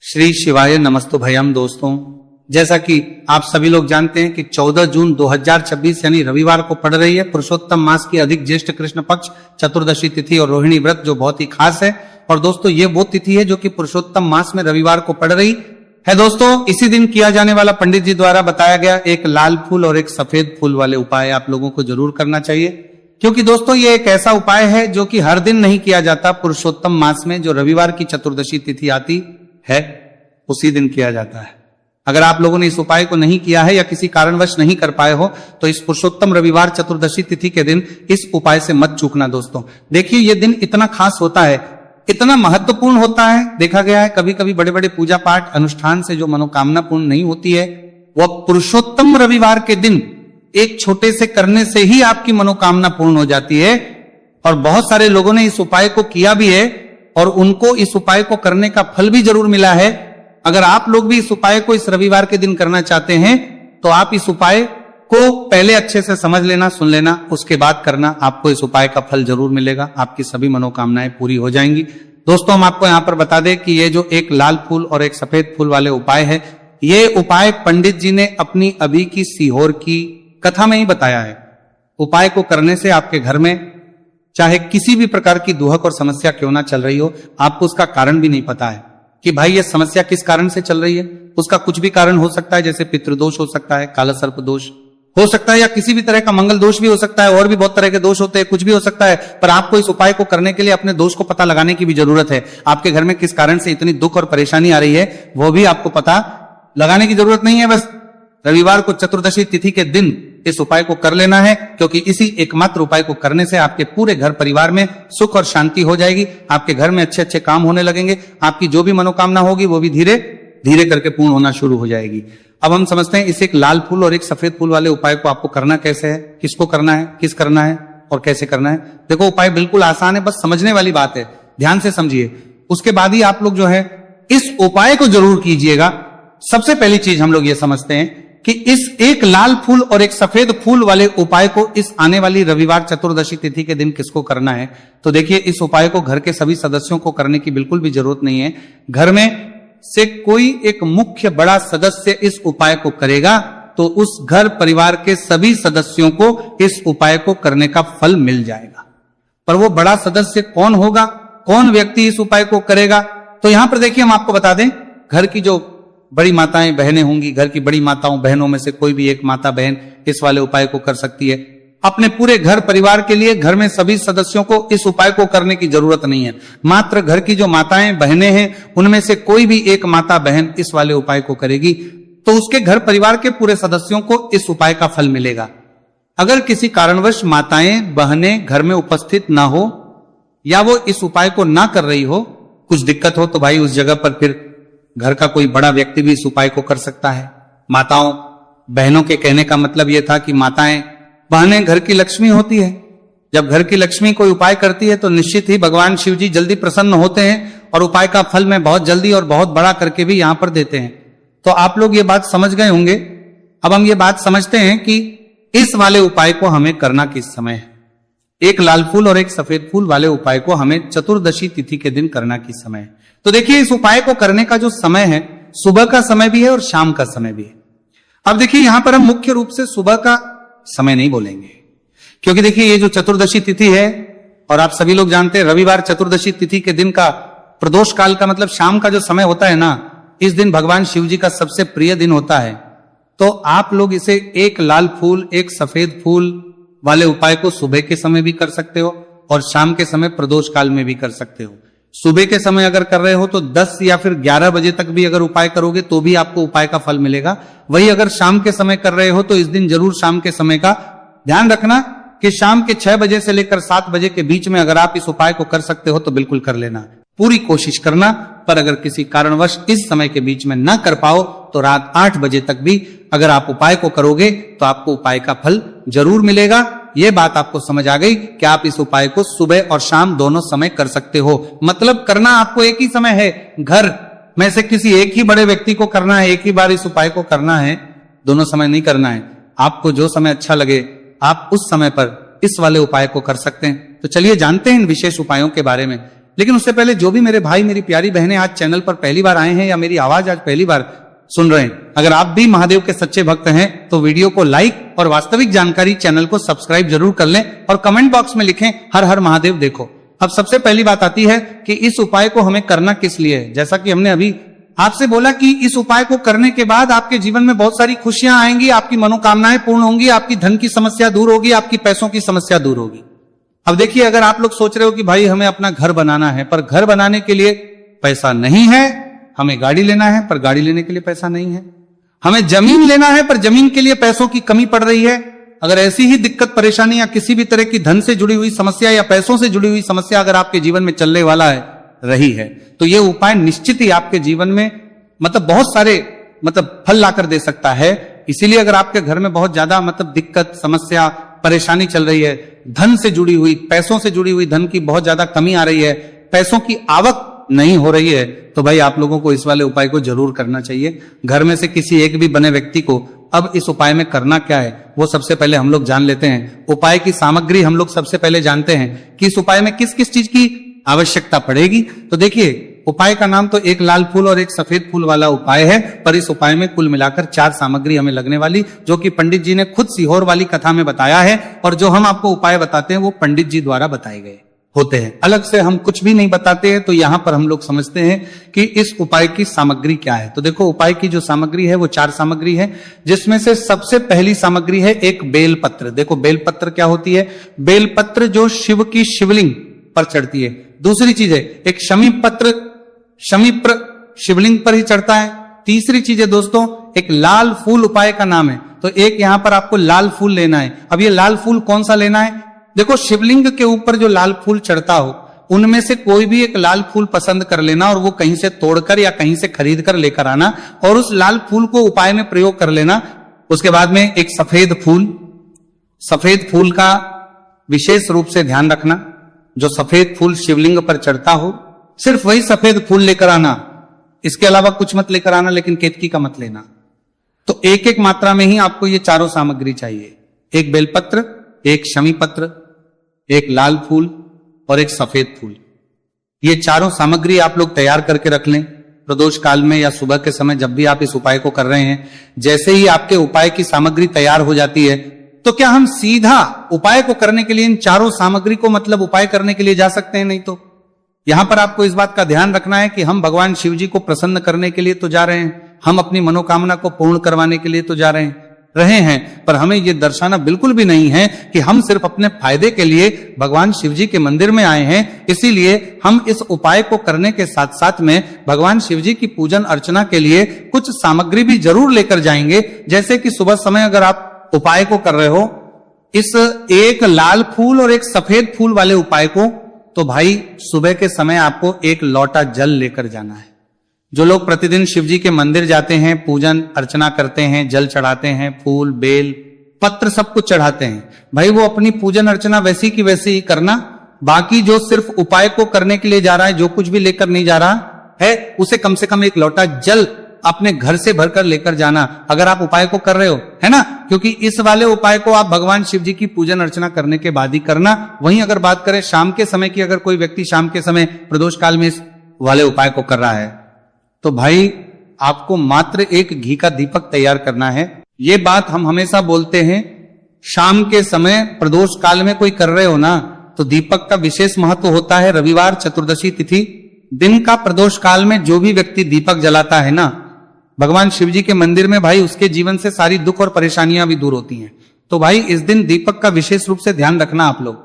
श्री शिवाय नमस्तु भयम। दोस्तों, जैसा कि आप सभी लोग जानते हैं कि 14 जून 2026 यानी रविवार को पड़ रही है पुरुषोत्तम मास की अधिक ज्येष्ठ कृष्ण पक्ष चतुर्दशी तिथि और रोहिणी व्रत, जो बहुत ही खास है। और दोस्तों, ये वो तिथि है जो कि पुरुषोत्तम मास में रविवार को पड़ रही है। दोस्तों, इसी दिन किया जाने वाला पंडित जी द्वारा बताया गया एक लाल फूल और एक सफेद फूल वाले उपाय आप लोगों को जरूर करना चाहिए, क्योंकि दोस्तों ये एक ऐसा उपाय है जो कि हर दिन नहीं किया जाता। पुरुषोत्तम मास में जो रविवार की चतुर्दशी तिथि आती है उसी दिन किया जाता है। अगर आप लोगों ने इस उपाय को नहीं किया है या किसी कारणवश नहीं कर पाए हो तो इस पुरुषोत्तम रविवार चतुर्दशी तिथि के दिन इस उपाय से मत चूकना। दोस्तों देखिए, ये दिन इतना खास होता है, इतना महत्वपूर्ण होता है। देखा गया है कभी कभी बड़े बड़े पूजा पाठ अनुष्ठान से जो मनोकामना पूर्ण नहीं होती है, वह पुरुषोत्तम रविवार के दिन एक छोटे से करने से ही आपकी मनोकामना पूर्ण हो जाती है। और बहुत सारे लोगों ने इस उपाय को किया भी है और उनको इस उपाय को करने का फल भी जरूर मिला है। अगर आप लोग भी इस उपाय को इस रविवार के दिन करना चाहते हैं तो आप इस उपाय को पहले अच्छे से समझ लेना, सुन लेना, उसके बाद करना। आपको इस उपाय का फल जरूर मिलेगा, आपकी सभी मनोकामनाएं पूरी हो जाएंगी। दोस्तों, हम आपको यहां पर बता दें कि ये जो एक लाल फूल और एक सफेद फूल वाले उपाय है, ये उपाय पंडित जी ने अपनी अभी की सीहोर की कथा में ही बताया है। उपाय को करने से आपके घर में चाहे किसी भी प्रकार की दुहक और समस्या क्यों ना चल रही हो, आपको उसका कारण भी नहीं पता है कि भाई ये समस्या किस कारण से चल रही है। उसका कुछ भी कारण हो सकता है, जैसे पितृदोष हो सकता है, काला सर्प दोष हो सकता है, या किसी भी तरह का मंगल दोष भी हो सकता है, और भी बहुत तरह के दोष होते हैं, कुछ भी हो सकता है। पर आपको इस उपाय को करने के लिए अपने दोष को पता लगाने की भी जरूरत है। आपके घर में किस कारण से इतनी दुख और परेशानी आ रही है वो भी आपको पता लगाने की जरूरत नहीं है। बस रविवार को चतुर्दशी तिथि के दिन इस उपाय को कर लेना है, क्योंकि इसी एकमात्र उपाय को करने से आपके पूरे घर परिवार में सुख और शांति हो जाएगी। आपके घर में अच्छे अच्छे काम होने लगेंगे, आपकी जो भी मनोकामना होगी वो भी धीरे धीरे करके पूर्ण होना शुरू हो जाएगी। अब हम समझते हैं इस एक लाल फूल और एक सफेद फूल वाले उपाय को आपको करना कैसे है, किसको करना है, किस करना है और कैसे करना है। देखो, उपाय बिल्कुल आसान है, बस समझने वाली बात है, ध्यान से समझिए। उसके बाद ही आप लोग जो है इस उपाय को जरूर कीजिएगा। सबसे पहली चीज हम लोग ये समझते हैं कि इस एक लाल फूल और एक सफेद फूल वाले उपाय को इस आने वाली रविवार चतुर्दशी तिथि के दिन किसको करना है। तो देखिए, इस उपाय को घर के सभी सदस्यों को करने की बिल्कुल भी जरूरत नहीं है। घर में से कोई एक मुख्य बड़ा सदस्य इस उपाय को करेगा तो उस घर परिवार के सभी सदस्यों को इस उपाय को करने का फल मिल जाएगा। पर वो बड़ा सदस्य कौन होगा, कौन व्यक्ति इस उपाय को करेगा, तो यहां पर देखिए हम आपको बता दें, घर की जो बड़ी माताएं बहनें होंगी, घर की बड़ी माताओं बहनों में से कोई भी एक माता बहन इस वाले उपाय को कर सकती है। अपने पूरे घर परिवार के लिए घर में सभी सदस्यों को इस उपाय को करने की जरूरत नहीं है। मात्र घर की जो माताएं बहनें हैं उनमें से कोई भी एक माता बहन इस वाले उपाय को करेगी तो उसके घर परिवार के पूरे सदस्यों को इस उपाय का फल मिलेगा। अगर किसी कारणवश माताएं बहनें घर में उपस्थित ना हो या वो इस उपाय को ना कर रही हो, कुछ दिक्कत हो, तो भाई उस जगह पर फिर घर का कोई बड़ा व्यक्ति भी इस उपाय को कर सकता है। माताओं बहनों के कहने का मतलब यह था कि माताएं बहनें घर की लक्ष्मी होती है। जब घर की लक्ष्मी कोई उपाय करती है तो निश्चित ही भगवान शिव जी जल्दी प्रसन्न होते हैं और उपाय का फल में बहुत जल्दी और बहुत बड़ा करके भी यहां पर देते हैं। तो आप लोग ये बात समझ गए होंगे। अब हम ये बात समझते हैं कि इस वाले उपाय को हमें करना किस समय है। एक लाल फूल और एक सफेद फूल वाले उपाय को हमें चतुर्दशी तिथि के दिन करना किस समय है। तो देखिए, इस उपाय को करने का जो समय है, सुबह का समय भी है और शाम का समय भी है। अब देखिए, यहां पर हम मुख्य रूप से सुबह का समय नहीं बोलेंगे, क्योंकि देखिए ये जो चतुर्दशी तिथि है, और आप सभी लोग जानते हैं रविवार चतुर्दशी तिथि के दिन का प्रदोष काल का मतलब शाम का जो समय होता है ना, इस दिन भगवान शिव जी का सबसे प्रिय दिन होता है। तो आप लोग इसे एक लाल फूल एक सफेद फूल वाले उपाय को सुबह के समय भी कर सकते हो और शाम के समय प्रदोष काल में भी कर सकते हो। सुबह के समय अगर कर रहे हो तो 10 या फिर 11 बजे तक भी अगर उपाय करोगे तो भी आपको उपाय का फल मिलेगा। वही अगर शाम के समय कर रहे हो तो इस दिन जरूर शाम के समय का ध्यान रखना कि शाम के 6 बजे से लेकर 7 बजे के बीच में अगर आप इस उपाय को कर सकते हो तो बिल्कुल कर लेना, पूरी कोशिश करना। पर अगर किसी कारणवश इस समय के बीच में ना कर पाओ तो रात 8 बजे तक भी अगर आप उपाय को करोगे तो आपको उपाय का फल जरूर मिलेगा। ये बात आपको समझ आ गई कि आप इस उपाय को सुबह और शाम दोनों समय कर सकते हो। मतलब करना आपको एक ही समय है, घर में से किसी एक ही बड़े व्यक्ति को करना है, एक ही बार इस उपाय को करना है, दोनों समय नहीं करना है। आपको जो समय अच्छा लगे आप उस समय पर इस वाले उपाय को कर सकते हैं। तो चलिए जानते हैं इन विशेष उपायों के बारे में। लेकिन उससे पहले जो भी मेरे भाई मेरी प्यारी बहनें आज चैनल पर पहली बार आए हैं या मेरी आवाज आज पहली बार सुन रहे हैं, अगर आप भी महादेव के सच्चे भक्त हैं तो वीडियो को लाइक और वास्तविक जानकारी चैनल को सब्सक्राइब जरूर कर लें और कमेंट बॉक्स में लिखें हर हर महादेव। देखो, अब सबसे पहली बात आती है कि इस उपाय को हमें करना किस लिए है। जैसा कि हमने अभी आपसे बोला कि इस उपाय को करने के बाद आपके जीवन में बहुत सारी खुशियां आएंगी, आपकी मनोकामनाएं पूर्ण होंगी, आपकी धन की समस्या दूर होगी, आपकी पैसों की समस्या दूर होगी। अब देखिए, अगर आप लोग सोच रहे हो कि भाई हमें अपना घर बनाना है, पर घर बनाने के लिए पैसा नहीं है, हमें गाड़ी लेना है पर गाड़ी लेने के लिए पैसा नहीं है, हमें जमीन लेना है पर जमीन के लिए पैसों की कमी पड़ रही है, अगर ऐसी ही दिक्कत परेशानी या किसी भी तरह की धन से जुड़ी हुई समस्या या पैसों से जुड़ी हुई समस्या अगर आपके जीवन में चलने वाला है रही है, तो यह उपाय निश्चित ही आपके जीवन में बहुत सारे फल लाकर दे सकता है। इसीलिए अगर आपके घर में बहुत ज्यादा दिक्कत समस्या परेशानी चल रही है, धन से जुड़ी हुई पैसों से जुड़ी हुई धन की बहुत ज्यादा कमी आ रही है, पैसों की आवक नहीं हो रही है, तो भाई आप लोगों को इस वाले उपाय को जरूर करना चाहिए। घर में से किसी एक भी बने व्यक्ति को अब इस उपाय में करना क्या है वो सबसे पहले हम लोग जान लेते हैं। उपाय की सामग्री हम लोग सबसे पहले जानते हैं कि इस उपाय में किस किस चीज की आवश्यकता पड़ेगी। तो देखिए, उपाय का नाम तो एक लाल फूल और एक सफेद फूल वाला उपाय है, पर इस उपाय में कुल मिलाकर 4 सामग्री हमें लगने वाली, जो कि पंडित जी ने खुद सीहोर वाली कथा में बताया है, और जो हम आपको उपाय बताते हैं वो पंडित जी द्वारा बताए गए होते हैं। अलग से हम कुछ भी नहीं बताते हैं, तो यहां पर हम लोग समझते हैं कि इस उपाय की सामग्री क्या है। तो देखो, उपाय की जो सामग्री है वो 4 सामग्री है, जिसमें से सबसे पहली सामग्री है एक बेलपत्र। देखो, बेलपत्र क्या होती है? बेलपत्र जो शिव की शिवलिंग पर चढ़ती है। दूसरी चीज है एक शमीपत्र, शमीप्र शिवलिंग पर ही चढ़ता है। तीसरी चीज है दोस्तों एक लाल फूल, उपाय का नाम है, तो एक यहां पर आपको लाल फूल लेना है। अब ये लाल फूल कौन सा लेना है? देखो, शिवलिंग के ऊपर जो लाल फूल चढ़ता हो उनमें से कोई भी एक लाल फूल पसंद कर लेना, और वो कहीं से तोड़कर या कहीं से खरीद कर लेकर आना, और उस लाल फूल को उपाय में प्रयोग कर लेना। उसके बाद में एक सफेद फूल का विशेष रूप से ध्यान रखना, जो सफेद फूल शिवलिंग पर चढ़ता हो सिर्फ वही सफेद फूल लेकर आना, इसके अलावा कुछ मत लेकर आना, लेकिन केतकी का मत लेना। तो एक एक मात्रा में ही आपको ये चारों सामग्री चाहिए, एक बेलपत्र, एक शमीपत्र, एक लाल फूल और एक सफेद फूल। ये चारों सामग्री आप लोग तैयार करके रख लें प्रदोष काल में या सुबह के समय, जब भी आप इस उपाय को कर रहे हैं। जैसे ही आपके उपाय की सामग्री तैयार हो जाती है, तो क्या हम सीधा उपाय को करने के लिए इन चारों सामग्री को उपाय करने के लिए जा सकते हैं? नहीं। तो यहां पर आपको इस बात का ध्यान रखना है कि हम भगवान शिव जी को प्रसन्न करने के लिए तो जा रहे हैं, हम अपनी मनोकामना को पूर्ण करवाने के लिए तो जा रहे हैं, पर हमें यह दर्शाना बिल्कुल भी नहीं है कि हम सिर्फ अपने फायदे के लिए भगवान शिव जी के मंदिर में आए हैं। इसीलिए हम इस उपाय को करने के साथ साथ में भगवान शिव जी की पूजन अर्चना के लिए कुछ सामग्री भी जरूर लेकर जाएंगे। जैसे कि सुबह समय अगर आप उपाय को कर रहे हो, इस एक लाल फूल और एक सफेद फूल वाले उपाय को, तो भाई सुबह के समय आपको एक लोटा जल लेकर जाना है। जो लोग प्रतिदिन शिव जी के मंदिर जाते हैं, पूजन अर्चना करते हैं, जल चढ़ाते हैं, फूल बेल पत्र सब कुछ चढ़ाते हैं, भाई वो अपनी पूजन अर्चना वैसी की वैसी ही करना। बाकी जो सिर्फ उपाय को करने के लिए जा रहा है, जो कुछ भी लेकर नहीं जा रहा है, उसे कम से कम एक लोटा जल अपने घर से भरकर लेकर जाना, अगर आप उपाय को कर रहे हो, है ना। क्योंकि इस वाले उपाय को आप भगवान शिव जी की पूजन अर्चना करने के बाद ही करना। वहीं अगर बात करें शाम के समय की, अगर कोई व्यक्ति शाम के समय प्रदोष काल में इस वाले उपाय को कर रहा है, तो भाई आपको मात्र एक घी का दीपक तैयार करना है। ये बात हम हमेशा बोलते हैं, शाम के समय प्रदोष काल में कोई कर रहे हो ना, तो दीपक का विशेष महत्व होता है। रविवार चतुर्दशी तिथि दिन का प्रदोष काल में जो भी व्यक्ति दीपक जलाता है ना भगवान शिव जी के मंदिर में, भाई उसके जीवन से सारी दुख और परेशानियां भी दूर होती हैं। तो भाई इस दिन दीपक का विशेष रूप से ध्यान रखना आप लोग।